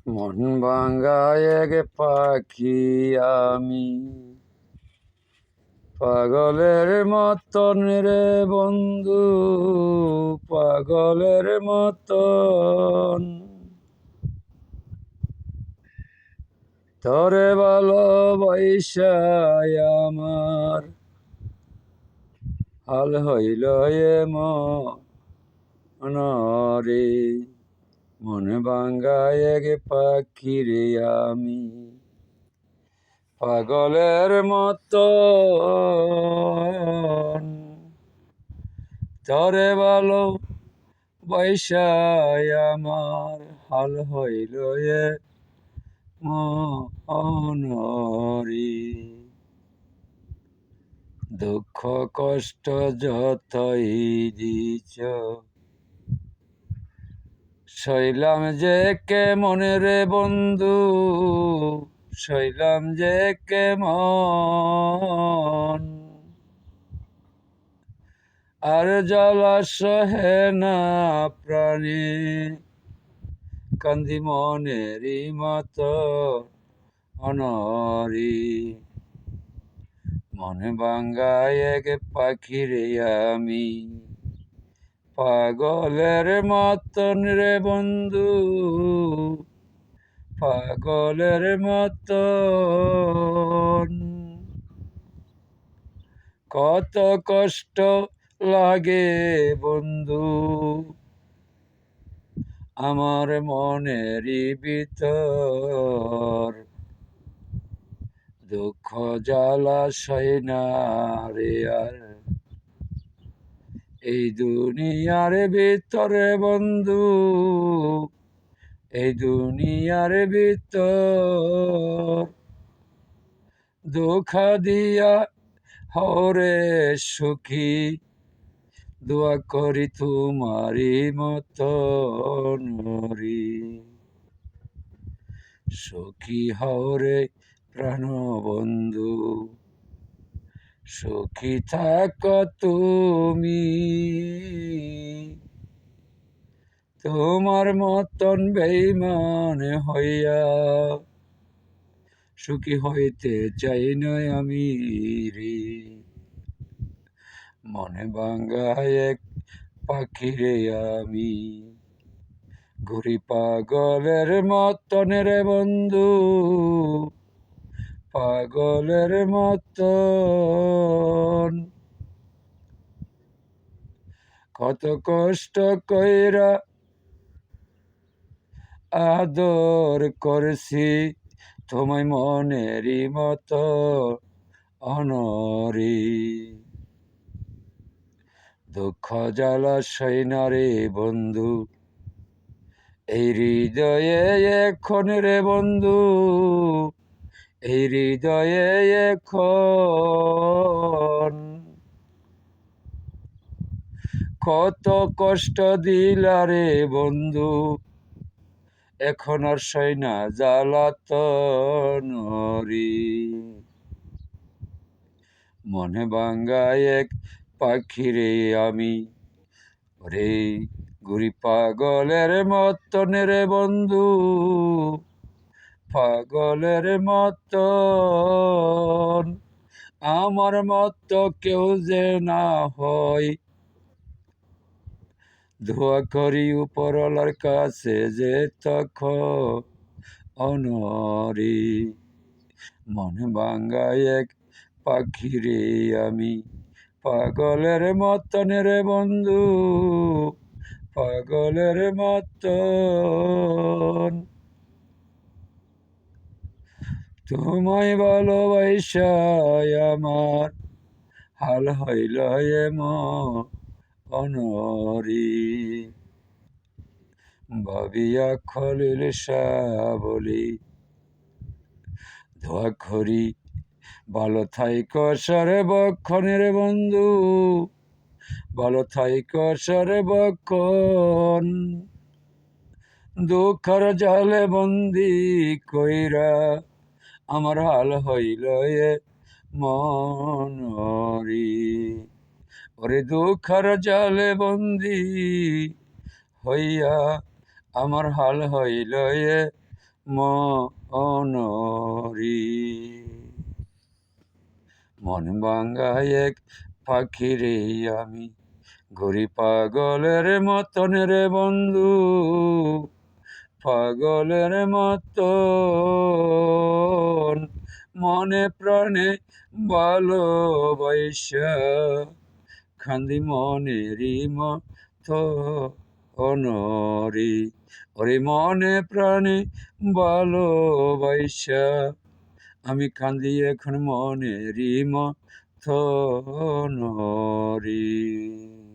মন ভাঙ্গা এক পাখি আমি, পাগলের মতন রে বন্ধু, পাগলের মতন। তোরে ভালোবাসায় আমার হাল হইল মন রে। মন ভাঙ্গা এক পাখি রে আমি, পাগলের মতন। তোরে ভালো বৈশায় আমার হাল হইল মনরি। দুঃখ কষ্ট যতই দিছ, সইলাম যে মনে রে বন্ধু, সইলাম যে মন। আর জ্বালা সহে না প্রাণী, কান্দি মনেরই মতো অনরি। মনে ভাঙ্গা এক পাখি রে আমি, পাগলের মতন রে বন্ধু, পাগলের মতন। কত কষ্ট লাগে বন্ধু আমার মনেরই ভিতর, দুঃখ জ্বালা সয় না রে আর এই দুনিয়ার ভিতরে বন্ধু, এই দুনিয়ার ভিতর। ধোঁকা দিয়া হরে সুখী, দোয়া করি তোমারি মতন রে। সুখী হরে প্রাণ বন্ধু, সুখী থাক তুমি। তোমার মতন বেঈমান হইয়া সুখী হইতে চাই না আমি রে। মনে ভাঙ্গা এক পাখি রে আমি, ঘুরি পাগলের মতন রে বন্ধু, পাগলের মতন। কত কষ্ট কইরা আদর করছি তোমায় মনেরই মতো অনরি। দুঃখ জ্বালা সয় না রে বন্ধু এই হৃদয়ে এখন রে বন্ধু, এই হৃদয়ে এখন। কত কষ্ট দিলা রে বন্ধু, এখন আর সয় না জ্বালাতন রে। মনে ভাঙ্গা এক পাখি রে আমি, রে ঘুরি পাগলের মতন রে বন্ধু, পাগলের মতন। আমার মতো কেউ যে না হয়, দোয়া করি উপরওয়ালার কাছে যে তখন অনরি। মনে ভাঙ্গা এক পাখি রে আমি, পাগলের মতন রে বন্ধু, পাগলের মতন। তোমায় ভালোবাসায় আমার হাল হইল অনরি। ভাবিয়া খলিল শাহ বলি, দোয়া করি ভালো থাইকো সর্বক্ষণের বন্ধু, ভালো থাইকো সর্বক্ষণ। দুঃখের জালে বন্দি কইরা আমার হাল হইল মনরি। ওরে দুঃখের জালে বন্দি হইয়া আমার হাল হইল মনরি। মন ভাঙ্গা এক পাখি রে আমি, ঘুরি পাগলের মতন রে বন্ধু, পাগলের মতন মনে প্রাণে ভালোবাসা খান্দি মনেরই মতন রে। ওরে মনে প্রাণে ভালোবাসা আমি কান্দি এখন মনেরই মতন রে।